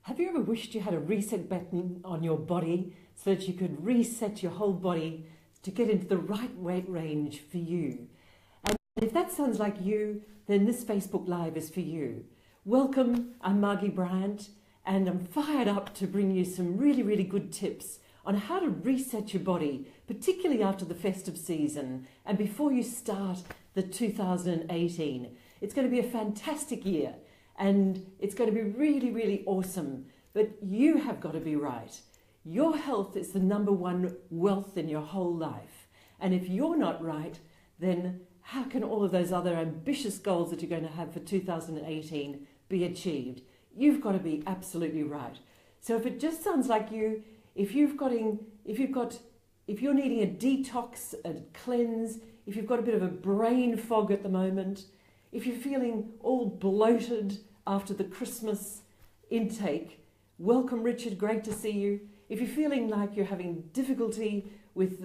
Have you ever wished you had a reset button on your body so that you could reset your whole body to get into the right weight range for you? And if that sounds like you, then this Facebook Live is for you. Welcome, I'm Margie Bryant, and I'm fired up to bring you some really, really good tips on how to reset your body, particularly after the festive season and before you start the 2018. It's going to be a fantastic year. And it's going to be really, really awesome. But you have got to be right. Your health is the number one wealth in your whole life. And if you're not right, then how can all of those other ambitious goals that you're going to have for 2018 be achieved? You've got to be absolutely right. So if it just sounds like you, if you're needing a detox, a cleanse, if you've got a bit of a brain fog at the moment, if you're feeling all bloated after the Christmas intake, welcome Richard, great to see you. If you're feeling like you're having difficulty with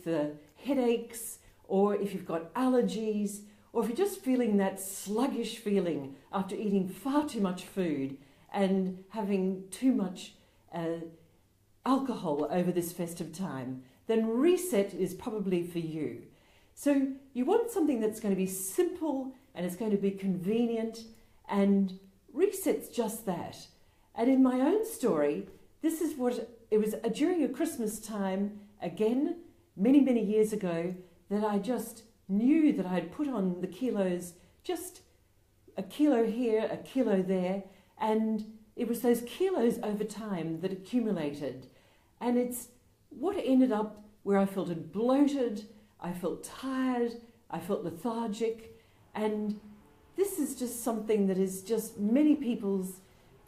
the headaches, or if you've got allergies, or if you're just feeling that sluggish feeling after eating far too much food and having too much alcohol over this festive time, then Reset is probably for you. So you want something that's going to be simple and it's going to be convenient, and Reset's just that. And in my own story, this is what it was during a Christmas time, again, many, many years ago, that I just knew that I had put on the kilos, just a kilo here, a kilo there, and it was those kilos over time that accumulated. And it's what ended up where I felt bloated, I felt tired, I felt lethargic, and this is just something that is just many people's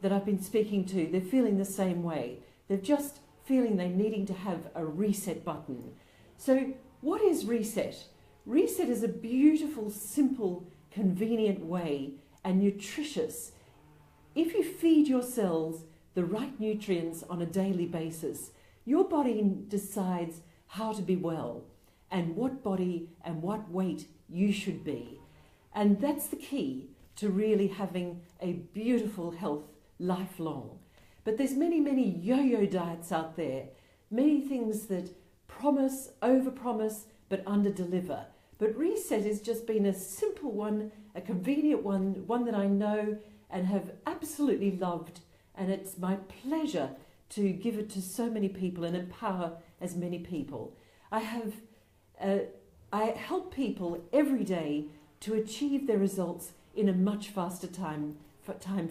that I've been speaking to, they're feeling the same way. They're just feeling they're needing to have a reset button. So what is Reset? Reset is a beautiful, simple, convenient way and nutritious. If you feed your cells the right nutrients on a daily basis, your body decides how to be well and what body and what weight you should be. And that's the key to really having a beautiful health lifelong. But there's many, many yo-yo diets out there, many things that promise, overpromise, but underdeliver. But Reset has just been a simple one, a convenient one that I know and have absolutely loved. And it's my pleasure to give it to so many people and empower as many people. I help people every day to achieve their results in a much faster time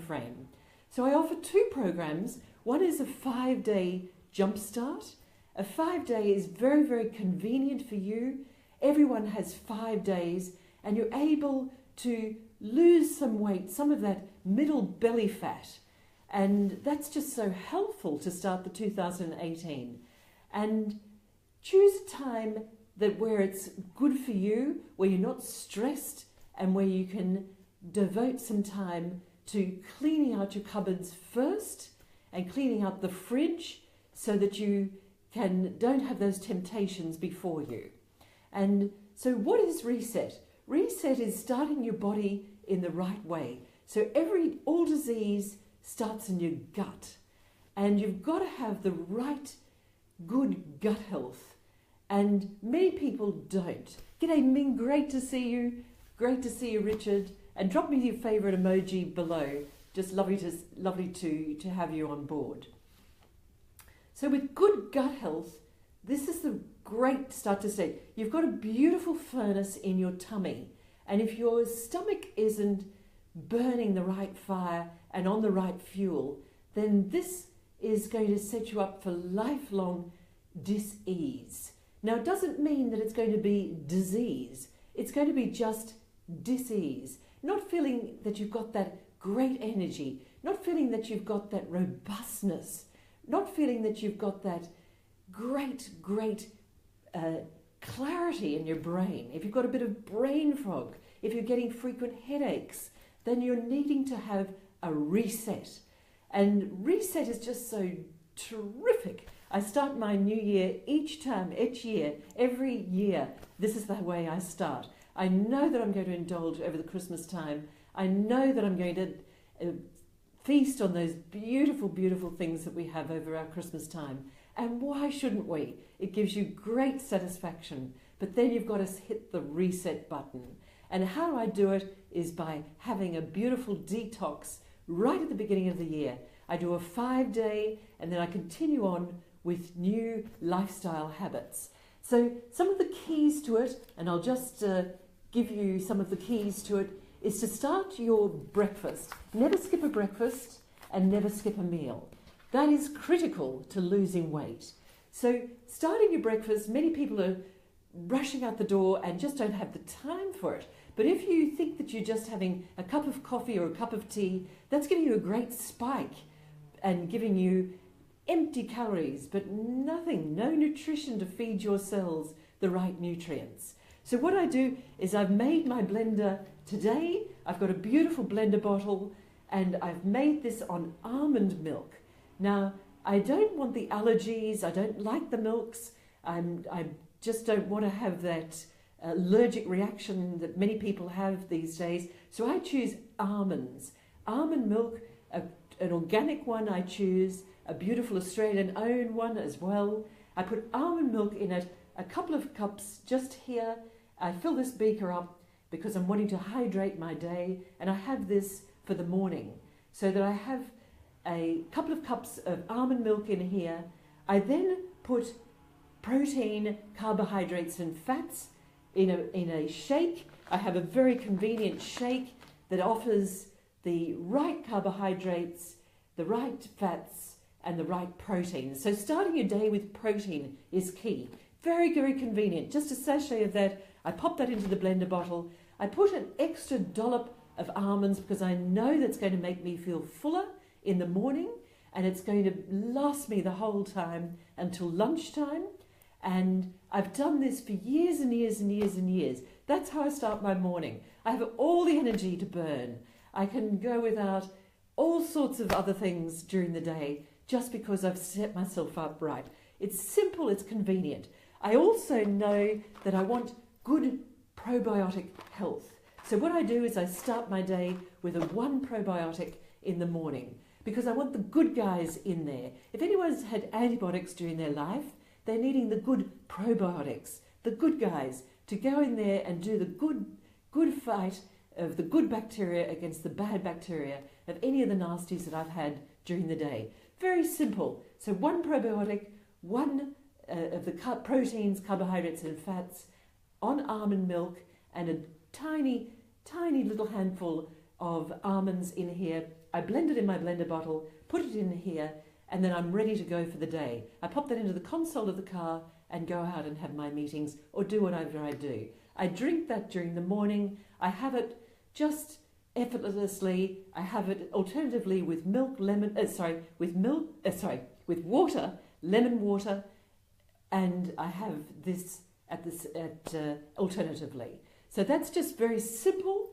frame. So I offer two programs. One is a 5-day jumpstart. A 5-day is very, very convenient for you. Everyone has 5 days and you're able to lose some weight, some of that middle belly fat. And that's just so helpful to start the 2018. And choose a time where it's good for you, where you're not stressed, and where you can devote some time to cleaning out your cupboards first and cleaning out the fridge so that you don't have those temptations before you. And so what is Reset? Reset is starting your body in the right way. So all disease starts in your gut, and you've got to have the right good gut health. And many people don't. G'day Ming, great to see you. Great to see you, Richard. And drop me your favourite emoji below. Just lovely to have you on board. So with good gut health, this is the great start to say. You've got a beautiful furnace in your tummy. And if your stomach isn't burning the right fire and on the right fuel, then this is going to set you up for lifelong dis-ease. Now, it doesn't mean that it's going to be disease. It's going to be just dis-ease. Not feeling that you've got that great energy, not feeling that you've got that robustness, not feeling that you've got that great clarity in your brain. If you've got a bit of brain fog, if you're getting frequent headaches, then you're needing to have a reset. And Reset is just so terrific. I start my new year every year. This is the way I start. I know that I'm going to indulge over the Christmas time. I know that I'm going to feast on those beautiful, beautiful things that we have over our Christmas time. And why shouldn't we? It gives you great satisfaction. But then you've got to hit the reset button. And how I do it is by having a beautiful detox right at the beginning of the year. I do a 5-day and then I continue on with new lifestyle habits. So some of the keys to it, and I'll just give you some of the keys to it, is to start your breakfast. Never skip a breakfast and never skip a meal. That is critical to losing weight. So starting your breakfast, many people are rushing out the door and just don't have the time for it. But if you think that you're just having a cup of coffee or a cup of tea, that's giving you a great spike and giving you empty calories, but nothing, no nutrition to feed your cells the right nutrients. So what I do is I've made my blender today. I've got a beautiful blender bottle and I've made this on almond milk. Now, I don't want the allergies. I don't like the milks. I just don't want to have that allergic reaction that many people have these days. So I choose almonds. Almond milk, an organic one I choose, a beautiful Australian-owned one as well. I put almond milk in it, a couple of cups just here. I fill this beaker up because I'm wanting to hydrate my day, and I have this for the morning so that I have a couple of cups of almond milk in here. I then put protein, carbohydrates and fats in a shake. I have a very convenient shake that offers the right carbohydrates, the right fats and the right protein. So starting your day with protein is key. Very, very convenient. Just a sachet of that. I pop that into the blender bottle. I put an extra dollop of almonds because I know that's going to make me feel fuller in the morning, and it's going to last me the whole time until lunchtime. And I've done this for years and years and years and years. That's how I start my morning. I have all the energy to burn. I can go without all sorts of other things during the day just because I've set myself up right. It's simple, it's convenient. I also know that I want good probiotic health. So what I do is I start my day with one probiotic in the morning because I want the good guys in there. If anyone's had antibiotics during their life, they're needing the good probiotics, the good guys, to go in there and do the good fight of the good bacteria against the bad bacteria of any of the nasties that I've had during the day. Very simple. So one probiotic, one of the proteins, carbohydrates and fats on almond milk, and a tiny, tiny little handful of almonds in here. I blend it in my blender bottle, put it in here, and then I'm ready to go for the day. I pop that into the console of the car and go out and have my meetings or do whatever I do. I drink that during the morning. I have it just effortlessly. I have it alternatively with with water, lemon water, and I have this alternatively. So that's just very simple.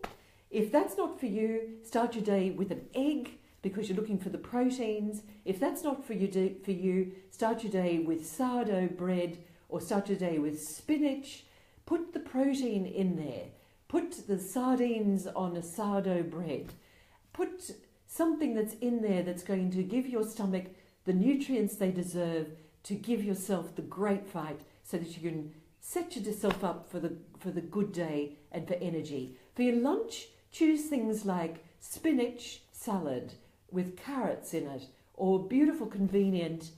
If that's not for you, start your day with an egg because you're looking for the proteins. If that's not for you, start your day with sourdough bread or start your day with spinach. Put the protein in there. Put the sardines on a sourdough bread. Put something that's in there that's going to give your stomach the nutrients they deserve to give yourself the great fight so that you can set yourself up for the good day and for energy. For your lunch, choose things like spinach salad with carrots in it, or beautiful, convenient,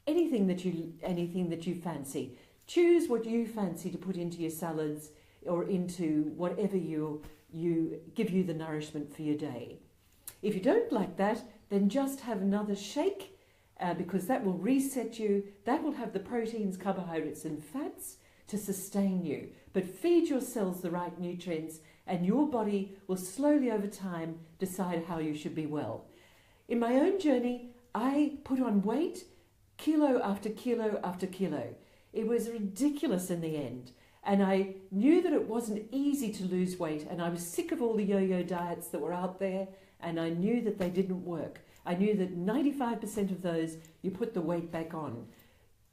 anything that you fancy. Choose what you fancy to put into your salads or into whatever you give you the nourishment for your day. If you don't like that, then just have another shake because that will reset you. That will have the proteins, carbohydrates and fats to sustain you. But feed your cells the right nutrients and your body will slowly over time decide how you should be well. In my own journey, I put on weight kilo after kilo after kilo. It was ridiculous in the end. And I knew that it wasn't easy to lose weight, and I was sick of all the yo-yo diets that were out there, and I knew that they didn't work. I knew that 95% of those, you put the weight back on.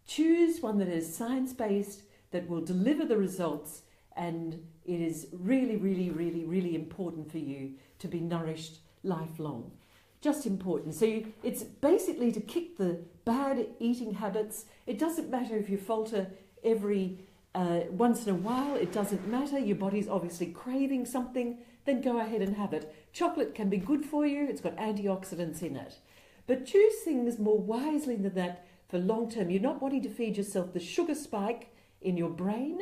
Choose one that is science-based, that will deliver the results, and it is really, really, really, really important for you to be nourished lifelong. just important. So it's basically to kick the bad eating habits. It doesn't matter if you falter every once in a while. It doesn't matter. Your body's obviously craving something. Then go ahead and have it. Chocolate can be good for you. It's got antioxidants in it. But choose things more wisely than that for long term. You're not wanting to feed yourself the sugar spike in your brain.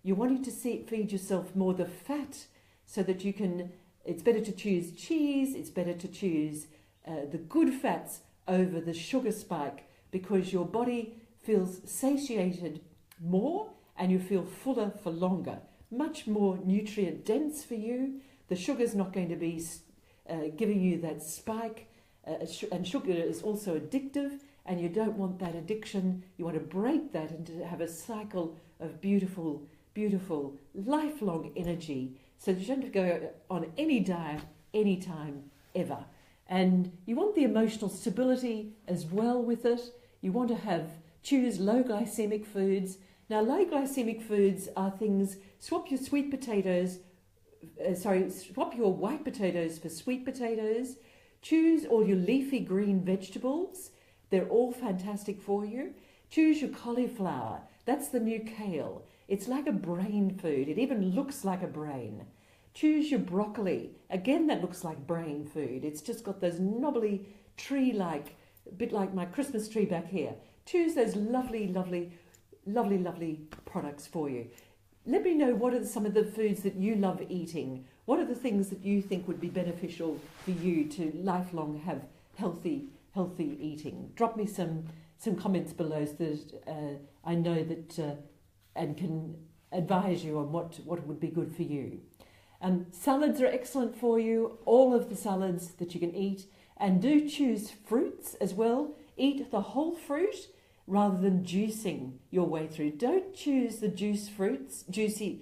You're wanting to feed yourself more the fat so that you can. It's better to choose cheese. It's better to choose the good fats over the sugar spike, because your body feels satiated more and you feel fuller for longer. Much more nutrient dense for you. The sugar's not going to be giving you that spike. And sugar is also addictive, and you don't want that addiction. You want to break that and to have a cycle of beautiful, beautiful, lifelong energy, so that you don't have to go on any diet anytime ever. And you want the emotional stability as well with it. You want to choose low glycemic foods. Now, low glycemic foods are things, swap your white potatoes for sweet potatoes. Choose all your leafy green vegetables. They're all fantastic for you. Choose your cauliflower. That's the new kale. It's like a brain food. It even looks like a brain. Choose your broccoli. Again, that looks like brain food. It's just got those knobbly tree-like, a bit like my Christmas tree back here. Choose those lovely, lovely, lovely, lovely products for you. Let me know what are some of the foods that you love eating. What are the things that you think would be beneficial for you to lifelong have healthy eating? Drop me some comments below so that I know that and can advise you on what would be good for you. Salads are excellent for you, all of the salads that you can eat. And do choose fruits as well. Eat the whole fruit rather than juicing your way through. Don't choose the juicing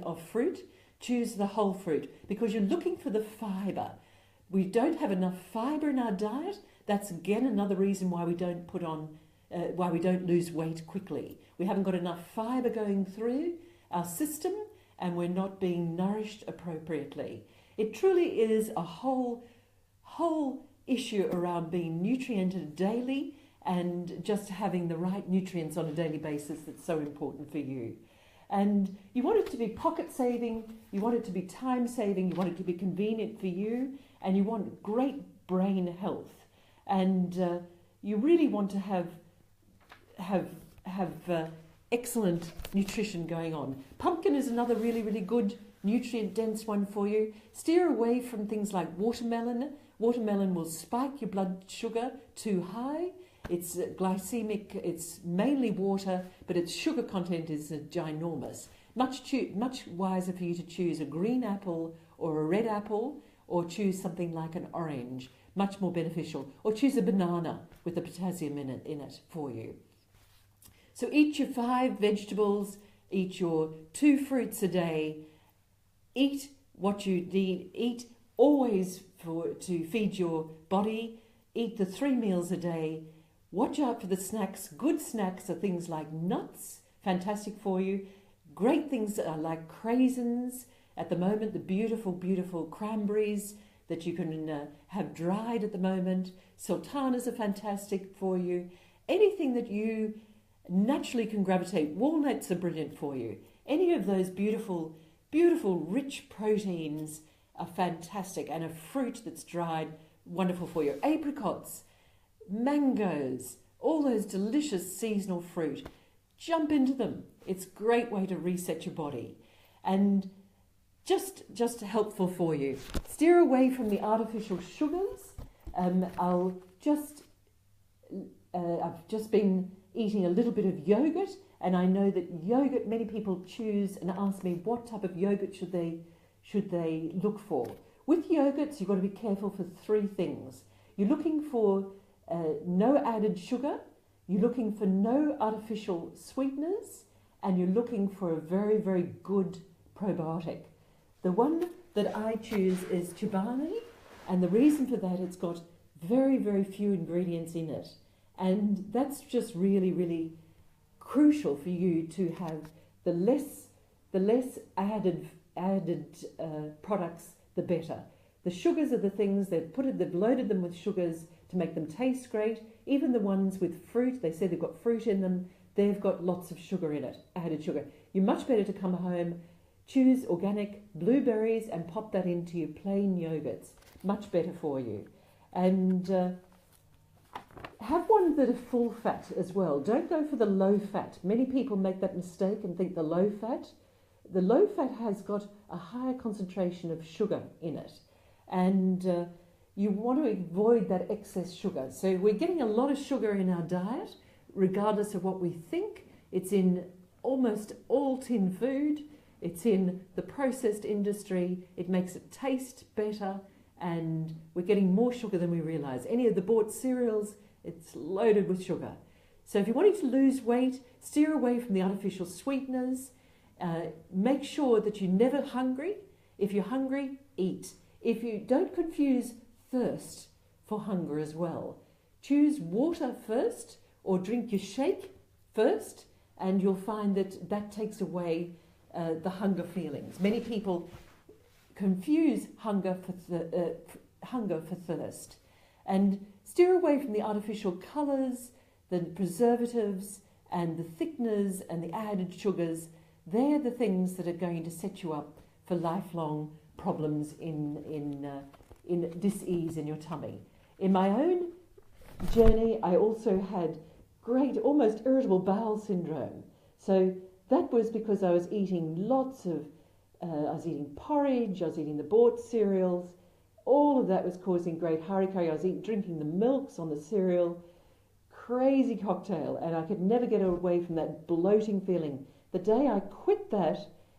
of fruit. Choose the whole fruit, because you're looking for the fibre. We don't have enough fibre in our diet. That's again another reason why we don't why we don't lose weight quickly. We haven't got enough fibre going through our system, and we're not being nourished appropriately. It truly is a whole issue around being nutriented daily and just having the right nutrients on a daily basis that's so important for you. And you want it to be pocket saving, you want it to be time saving, you want it to be convenient for you, and you want great brain health. And you really want to have excellent nutrition going on. Pumpkin is another really, really good nutrient dense one for you. Steer away from things like watermelon. Watermelon will spike your blood sugar too high. It's glycemic, it's mainly water, but its sugar content is ginormous. Much wiser for you to choose a green apple or a red apple, or choose something like an orange, much more beneficial. Or choose a banana with the potassium in it for you. So eat your 5 vegetables, eat your 2 fruits a day, eat what you need, eat always to feed your body, eat the 3 meals a day. Watch out for the snacks. Good snacks are things like nuts, fantastic for you. Great things are like craisins. At the moment, the beautiful, beautiful cranberries that you can have dried at the moment. Sultanas are fantastic for you. Anything that you naturally can gravitate. Walnuts are brilliant for you. Any of those beautiful, beautiful, rich proteins are fantastic. And a fruit that's dried, wonderful for you. Apricots, mangoes, all those delicious seasonal fruit. Jump into them. It's a great way to reset your body. And just helpful for you. Steer away from the artificial sugars. I've just been eating a little bit of yogurt, and I know that yogurt, many people choose and ask me what type of yogurt should they look for. With yogurts, you've got to be careful for 3 things. You're looking for no added sugar, you're looking for no artificial sweeteners, and you're looking for a very, very good probiotic. The one that I choose is Chobani, and the reason for that, it's got very, very few ingredients in it. And that's just really, really crucial for you to have the less added products, the better. The sugars are the things they've loaded them with sugars to make them taste great. Even the ones with fruit, they say they've got fruit in them, they've got lots of sugar in it, added sugar. You're much better to come home, choose organic blueberries and pop that into your plain yogurts. Much better for you. And have ones that are full fat as well. Don't go for the low fat. Many people make that mistake and think the low fat has got a higher concentration of sugar in it. And you want to avoid that excess sugar. So we're getting a lot of sugar in our diet, regardless of what we think. It's in almost all tin food. It's in the processed industry. It makes it taste better, and we're getting more sugar than we realise. Any of the bought cereals, it's loaded with sugar. So if you're wanting to lose weight, steer away from the artificial sweeteners. Make sure that you're never hungry. If you're hungry, eat. If you don't confuse thirst for hunger as well. Choose water first or drink your shake first, and you'll find that that takes away the hunger feelings. Many people confuse hunger for thirst. And steer away from the artificial colours, the preservatives and the thickeners and the added sugars. They're the things that are going to set you up for lifelong problems in dis-ease in your tummy. In my own journey, I also had great, almost irritable bowel syndrome. So that was because I was eating I was eating porridge, I was eating the bought cereals. All of that was causing great harikari. I was drinking the milks on the cereal. Crazy cocktail, and I could never get away from that bloating feeling. The day I quit that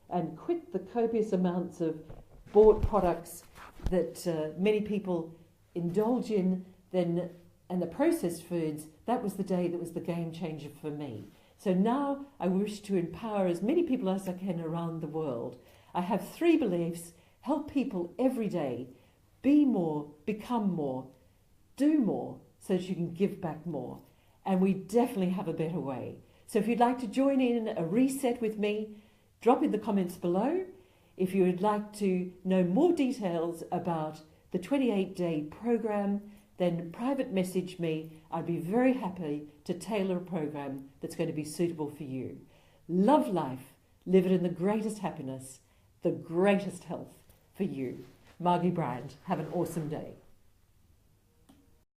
and quit the copious amounts of bought products that many people indulge in, and the processed foods, that was the day that was the game changer for me. So now I wish to empower as many people as I can around the world. I have 3 beliefs: help people every day, be more, become more, do more, so that you can give back more. And we definitely have a better way. So if you'd like to join in a reset with me, drop in the comments below. If you would like to know more details about the 28-day program, then private message me. I'd be very happy to tailor a program that's going to be suitable for you. Love life, live it in the greatest happiness, the greatest health for you. Margie Bryant, have an awesome day.